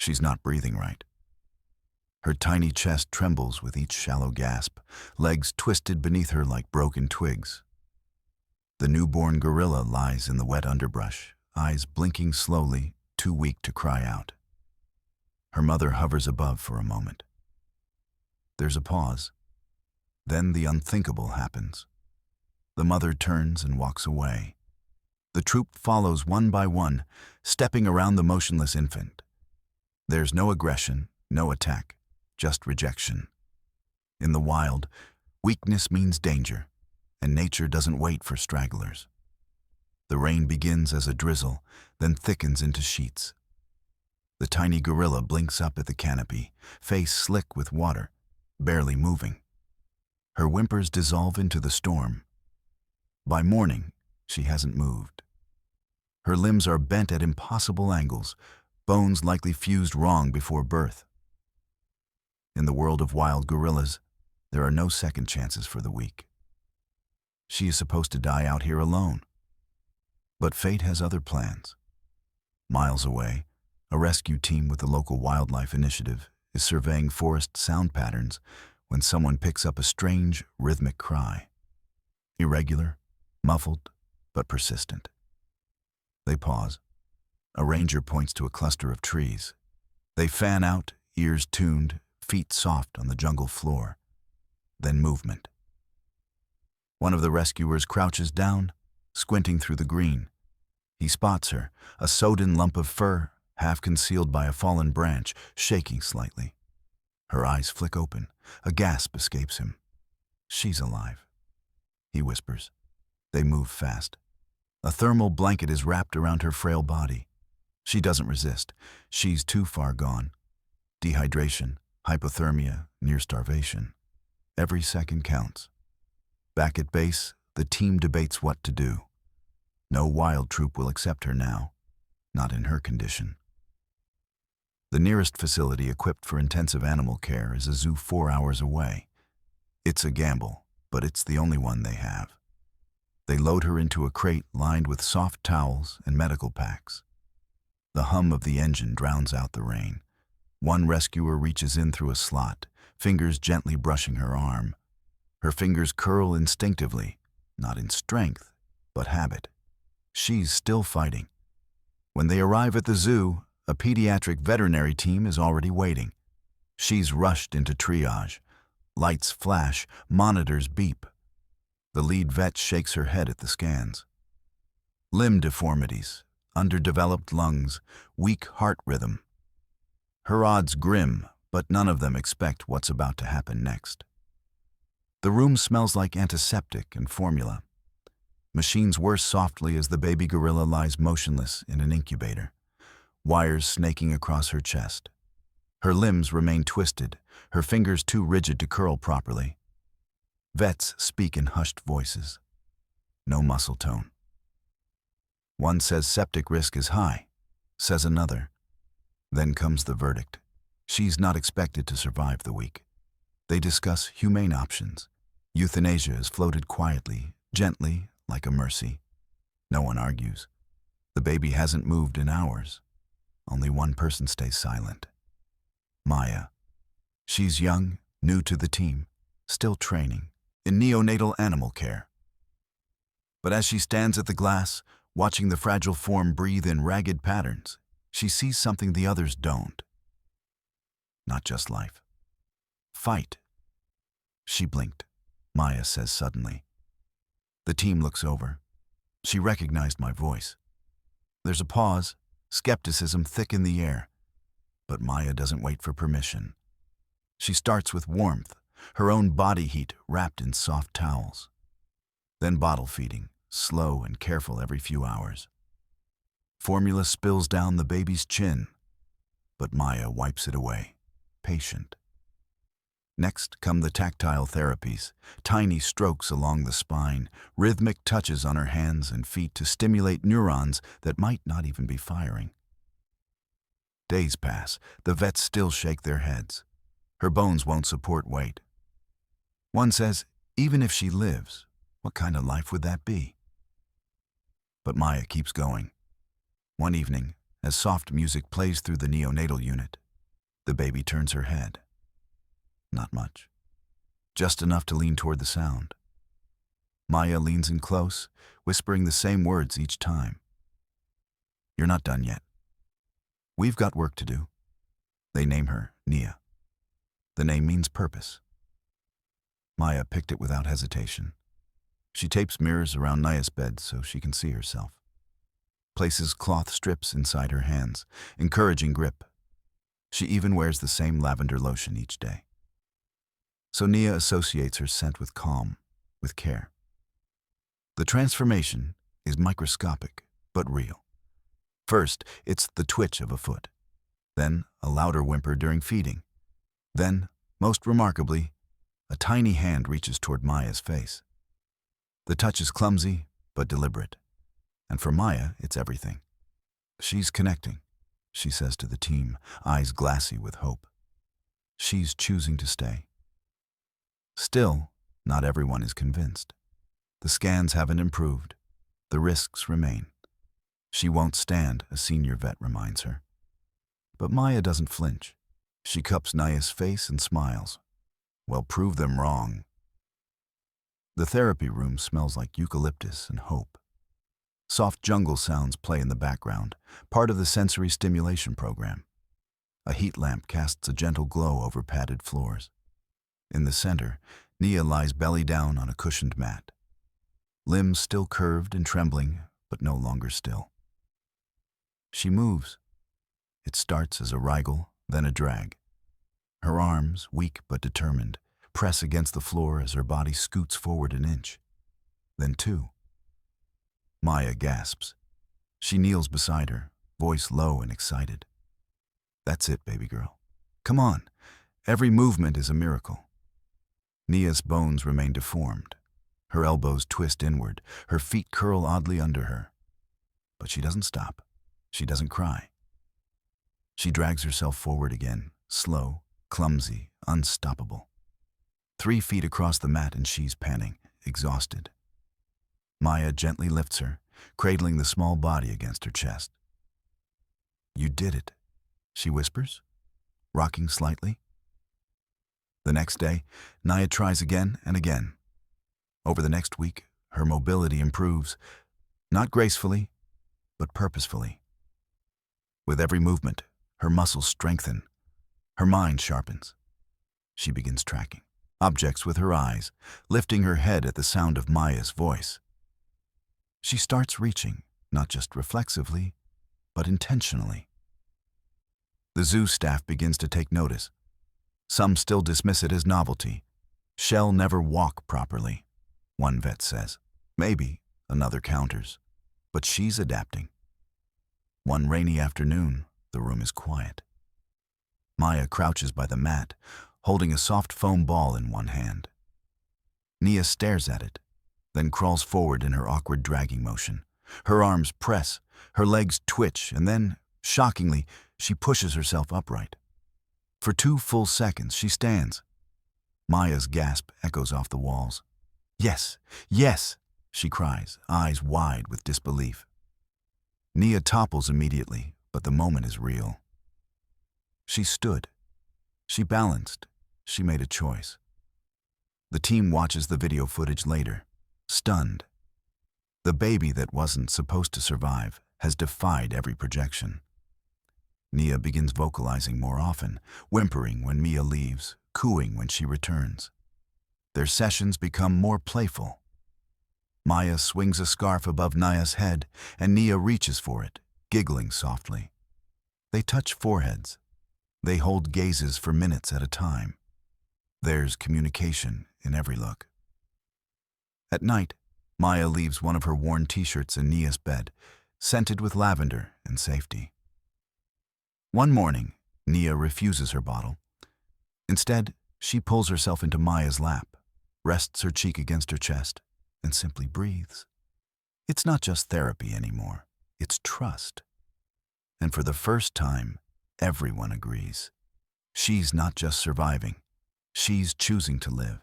She's not breathing right. Her tiny chest trembles with each shallow gasp, legs twisted beneath her like broken twigs. The newborn gorilla lies in the wet underbrush, eyes blinking slowly, too weak to cry out. Her mother hovers above for a moment. There's a pause. Then the unthinkable happens. The mother turns and walks away. The troop follows one by one, stepping around the motionless infant. There's no aggression, no attack, just rejection. In the wild, weakness means danger, and nature doesn't wait for stragglers. The rain begins as a drizzle, then thickens into sheets. The tiny gorilla blinks up at the canopy, face slick with water, barely moving. Her whimpers dissolve into the storm. By morning, she hasn't moved. Her limbs are bent at impossible angles, bones likely fused wrong before birth. In the world of wild gorillas, there are no second chances for the weak. She is supposed to die out here alone. But fate has other plans. Miles away, a rescue team with the local wildlife initiative is surveying forest sound patterns when someone picks up a strange, rhythmic cry. Irregular, muffled, but persistent. They pause. A ranger points to a cluster of trees. They fan out, ears tuned, feet soft on the jungle floor. Then movement. One of the rescuers crouches down, squinting through the green. He spots her, a sodden lump of fur, half concealed by a fallen branch, shaking slightly. Her eyes flick open. A gasp escapes him. She's alive, he whispers. They move fast. A thermal blanket is wrapped around her frail body. She doesn't resist. She's too far gone. Dehydration, hypothermia, near starvation. Every second counts. Back at base, the team debates what to do. No wild troop will accept her now, not in her condition. The nearest facility equipped for intensive animal care is a zoo 4 hours away. It's a gamble, but it's the only one they have. They load her into a crate lined with soft towels and medical packs. The hum of the engine drowns out the rain. One rescuer reaches in through a slot, fingers gently brushing her arm. Her fingers curl instinctively, not in strength, but habit. She's still fighting. When they arrive at the zoo, a pediatric veterinary team is already waiting. She's rushed into triage. Lights flash, monitors beep. The lead vet shakes her head at the scans. Limb deformities, underdeveloped lungs, weak heart rhythm. Her odds grim, but none of them expect what's about to happen next. The room smells like antiseptic and formula. Machines whir softly as the baby gorilla lies motionless in an incubator, wires snaking across her chest. Her limbs remain twisted, her fingers too rigid to curl properly. Vets speak in hushed voices. No muscle tone. One says septic risk is high, says another. Then comes the verdict. She's not expected to survive the week. They discuss humane options. Euthanasia is floated quietly, gently, like a mercy. No one argues. The baby hasn't moved in hours. Only one person stays silent. Maya. She's young, new to the team, still training, in neonatal animal care. But as she stands at the glass, watching the fragile form breathe in ragged patterns, she sees something the others don't. Not just life. Fight. She blinked, Maya says suddenly. The team looks over. She recognized my voice. There's a pause, skepticism thick in the air. But Maya doesn't wait for permission. She starts with warmth, her own body heat wrapped in soft towels. Then bottle feeding, slow and careful every few hours. Formula spills down the baby's chin, but Maya wipes it away, patient. Next come the tactile therapies, tiny strokes along the spine, rhythmic touches on her hands and feet to stimulate neurons that might not even be firing. Days pass, the vets still shake their heads. Her bones won't support weight. One says, even if she lives, what kind of life would that be? But Maya keeps going. One evening, As soft music plays through the neonatal unit, the baby turns her head. Not much. Just enough to lean toward the sound. Maya leans in close, whispering the same words each time. "You're not done yet. We've got work to do." They name her Nia. The name means purpose. Maya picked it without hesitation. She tapes mirrors around Nia's bed so she can see herself. Places cloth strips inside her hands, encouraging grip. She even wears the same lavender lotion each day. So Nia associates her scent with calm, with care. The transformation is microscopic, but real. First, it's the twitch of a foot. Then, a louder whimper during feeding. Then, most remarkably, a tiny hand reaches toward Maya's face. The touch is clumsy, but deliberate. And for Maya, it's everything. She's connecting, she says to the team, eyes glassy with hope. She's choosing to stay. Still, not everyone is convinced. The scans haven't improved. The risks remain. She won't stand, a senior vet reminds her. But Maya doesn't flinch. She cups Nia's face and smiles. Well, prove them wrong. The therapy room smells like eucalyptus and hope. Soft jungle sounds play in the background, part of the sensory stimulation program. A heat lamp casts a gentle glow over padded floors. In the center, Nia lies belly down on a cushioned mat. Limbs still curved and trembling, but no longer still. She moves. It starts as a wriggle, then a drag. Her arms, weak but determined, press against the floor as her body scoots forward an inch. Then two. Maya gasps. She kneels beside her, voice low and excited. "That's it, baby girl. Come on. Every movement is a miracle." Nia's bones remain deformed. Her elbows twist inward, her feet curl oddly under her. But she doesn't stop. She doesn't cry. She drags herself forward again, slow, clumsy, unstoppable. 3 feet across the mat and she's panting, exhausted. Maya gently lifts her, cradling the small body against her chest. "You did it," she whispers, rocking slightly. The next day, Nia tries again and again. Over the next week, her mobility improves, not gracefully, but purposefully. With every movement, her muscles strengthen, her mind sharpens. She begins tracking objects with her eyes, lifting her head at the sound of Maya's voice. She starts reaching, not just reflexively, but intentionally. The zoo staff begins to take notice. Some still dismiss it as novelty. "She'll never walk properly," one vet says. Maybe, another counters. But she's adapting. One rainy afternoon, the room is quiet. Maya crouches by the mat, holding a soft foam ball in one hand. Nia stares at it, then crawls forward in her awkward dragging motion. Her arms press, her legs twitch, and then, shockingly, she pushes herself upright. For 2 full seconds, she stands. Maya's gasp echoes off the walls. "Yes, yes," she cries, eyes wide with disbelief. Nia topples immediately, but the moment is real. She stood. She balanced. She made a choice. The team watches the video footage later, stunned. The baby that wasn't supposed to survive has defied every projection. Nia begins vocalizing more often, whimpering when Mia leaves, cooing when she returns. Their sessions become more playful. Maya swings a scarf above Nia's head, and Nia reaches for it, giggling softly. They touch foreheads. They hold gazes for minutes at a time. There's communication in every look. At night, Maya leaves one of her worn t-shirts in Nia's bed, scented with lavender and safety. One morning, Nia refuses her bottle. Instead, she pulls herself into Maya's lap, rests her cheek against her chest, and simply breathes. It's not just therapy anymore, it's trust. And for the first time, everyone agrees. She's not just surviving, she's choosing to live.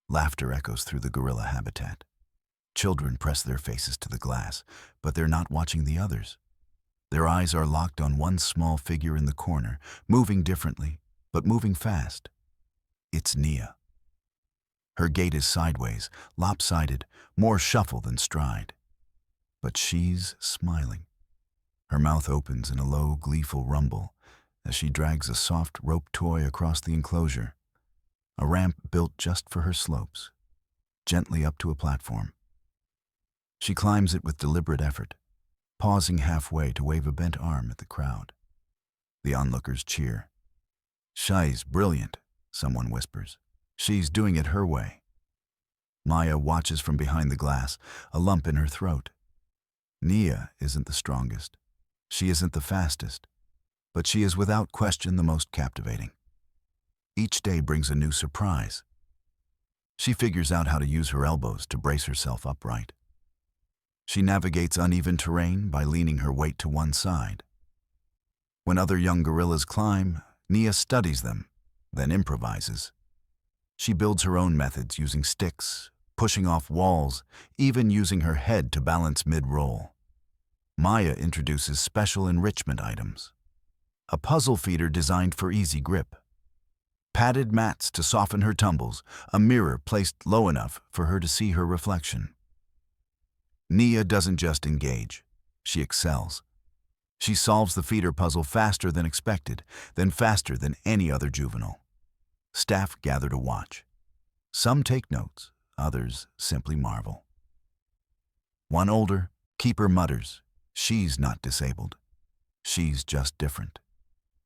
Laughter echoes through the gorilla habitat. Children press their faces to the glass, but they're not watching the others. Their eyes are locked on one small figure in the corner, moving differently, but moving fast. It's Nia. Her gait is sideways, lopsided, more shuffle than stride. But she's smiling. Her mouth opens in a low, gleeful rumble as she drags a soft rope toy across the enclosure, a ramp built just for her slopes, gently up to a platform. She climbs it with deliberate effort, pausing halfway to wave a bent arm at the crowd. The onlookers cheer. "She's brilliant," someone whispers. "She's doing it her way." Maya watches from behind the glass, a lump in her throat. Nia isn't the strongest. She isn't the fastest. But she is without question the most captivating. Each day brings a new surprise. She figures out how to use her elbows to brace herself upright. She navigates uneven terrain by leaning her weight to one side. When other young gorillas climb, Nia studies them, then improvises. She builds her own methods using sticks, pushing off walls, even using her head to balance mid-roll. Maya introduces special enrichment items. A puzzle feeder designed for easy grip. Padded mats to soften her tumbles, a mirror placed low enough for her to see her reflection. Nia doesn't just engage, she excels. She solves the feeder puzzle faster than expected, then faster than any other juvenile. Staff gather to watch. Some take notes, others simply marvel. One older keeper mutters, "She's not disabled. She's just different."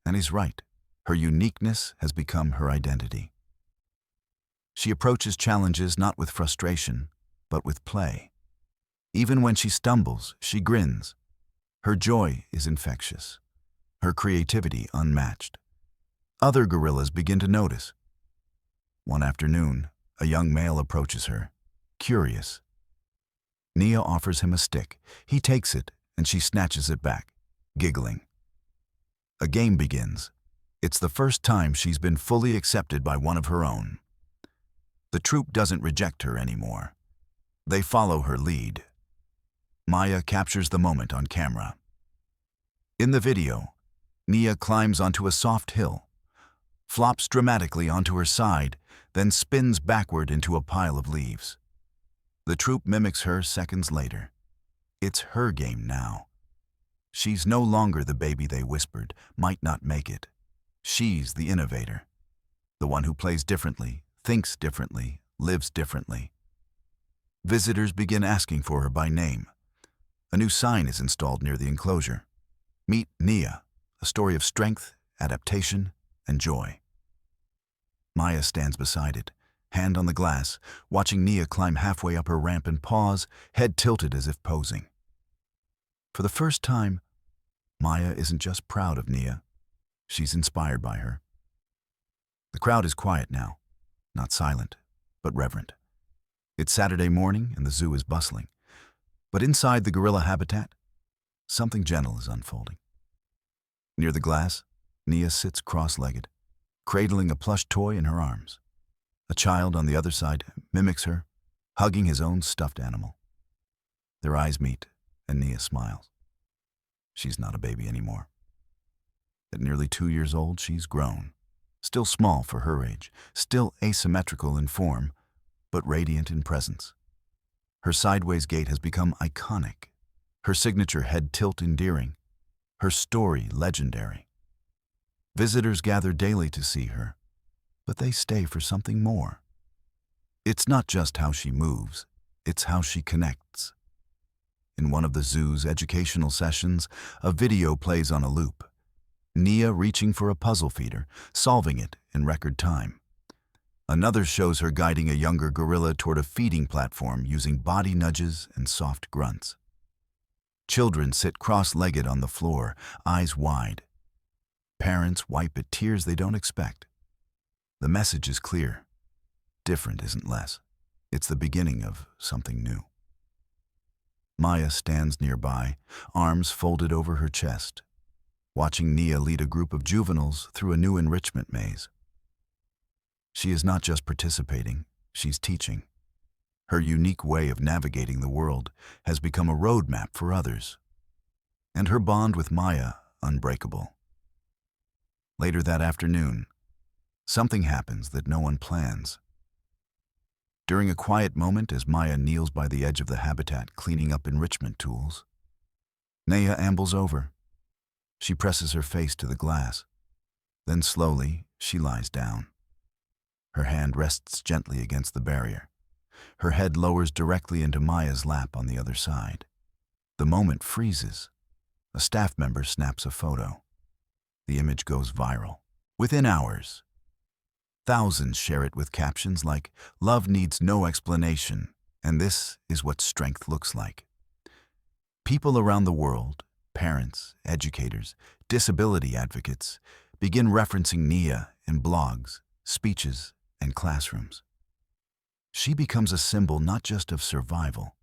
And he's right. Her uniqueness has become her identity. She approaches challenges not with frustration, but with play. Even when she stumbles, she grins. Her joy is infectious, her creativity unmatched. Other gorillas begin to notice. One afternoon, a young male approaches her, curious. Nia offers him a stick. He takes it, and she snatches it back, giggling. A game begins. It's the first time she's been fully accepted by one of her own. The troop doesn't reject her anymore. They follow her lead. Maya captures the moment on camera. In the video, Nia climbs onto a soft hill, flops dramatically onto her side, then spins backward into a pile of leaves. The troop mimics her seconds later. It's her game now. She's no longer the baby they whispered might not make it. She's the innovator, the one who plays differently, thinks differently, lives differently. Visitors begin asking for her by name. A new sign is installed near the enclosure. Meet Nia, a story of strength, adaptation, and joy. Maya stands beside it, hand on the glass, watching Nia climb halfway up her ramp and pause, head tilted as if posing. For the first time, Maya isn't just proud of Nia, she's inspired by her. The crowd is quiet now, not silent, but reverent. It's Saturday morning and the zoo is bustling. But inside the gorilla habitat, something gentle is unfolding. Near the glass, Nia sits cross-legged, cradling a plush toy in her arms. A child on the other side mimics her, hugging his own stuffed animal. Their eyes meet, and Nia smiles. She's not a baby anymore. At nearly 2 years old, she's grown. Still small for her age, still asymmetrical in form, but radiant in presence. Her sideways gait has become iconic, her signature head tilt endearing, her story legendary. Visitors gather daily to see her, but they stay for something more. It's not just how she moves, it's how she connects. In one of the zoo's educational sessions, a video plays on a loop. Nia reaching for a puzzle feeder, solving it in record time. Another shows her guiding a younger gorilla toward a feeding platform using body nudges and soft grunts. Children sit cross-legged on the floor, eyes wide. Parents wipe at tears they don't expect. The message is clear. Different isn't less. It's the beginning of something new. Maya stands nearby, arms folded over her chest, watching Nia lead a group of juveniles through a new enrichment maze. She is not just participating, she's teaching. Her unique way of navigating the world has become a roadmap for others. and her bond with Maya unbreakable. Later that afternoon, something happens that no one plans. During a quiet moment as Maya kneels by the edge of the habitat cleaning up enrichment tools, Naya ambles over. She presses her face to the glass. Then slowly, she lies down. Her hand rests gently against the barrier. Her head lowers directly into Maya's lap on the other side. The moment freezes. A staff member snaps a photo. The image goes viral. Within hours, thousands share it with captions like, "Love needs no explanation, and this is what strength looks like." People around the world, parents, educators, disability advocates, begin referencing Nia in blogs, speeches, and classrooms. She becomes a symbol not just of survival,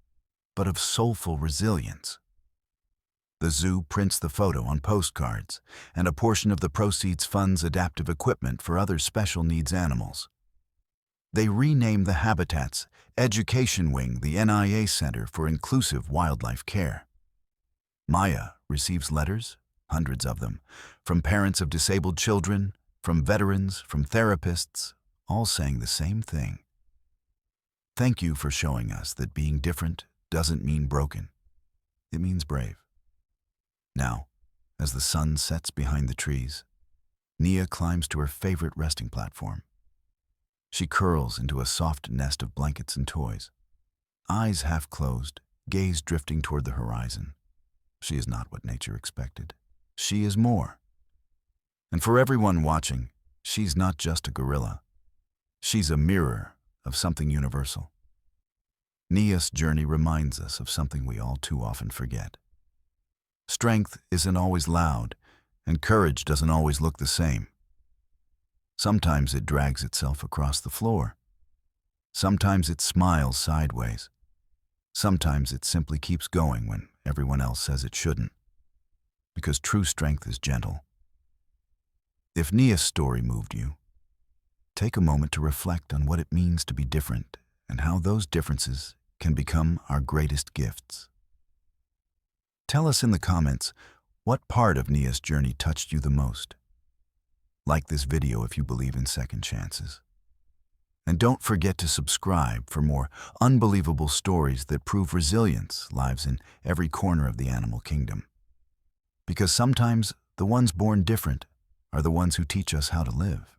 but of soulful resilience. The zoo prints the photo on postcards, and a portion of the proceeds funds adaptive equipment for other special needs animals. They rename the habitat's education wing the NIA Center for Inclusive Wildlife Care. Maya receives letters, hundreds of them, from parents of disabled children, from veterans, from therapists, all saying the same thing. Thank you for showing us that being different doesn't mean broken. It means brave. Now, as the sun sets behind the trees, Nia climbs to her favorite resting platform. She curls into a soft nest of blankets and toys. Eyes half closed, gaze drifting toward the horizon. She is not what nature expected. She is more. And for everyone watching, she's not just a gorilla. She's a mirror of something universal. Nia's journey reminds us of something we all too often forget. Strength isn't always loud, and courage doesn't always look the same. Sometimes it drags itself across the floor. Sometimes it smiles sideways. Sometimes it simply keeps going when everyone else says it shouldn't. Because true strength is gentle. If Nia's story moved you, take a moment to reflect on what it means to be different and how those differences can become our greatest gifts. Tell us in the comments what part of Nia's journey touched you the most. Like this video if you believe in second chances. And don't forget to subscribe for more unbelievable stories that prove resilience lives in every corner of the animal kingdom. Because sometimes the ones born different are the ones who teach us how to live.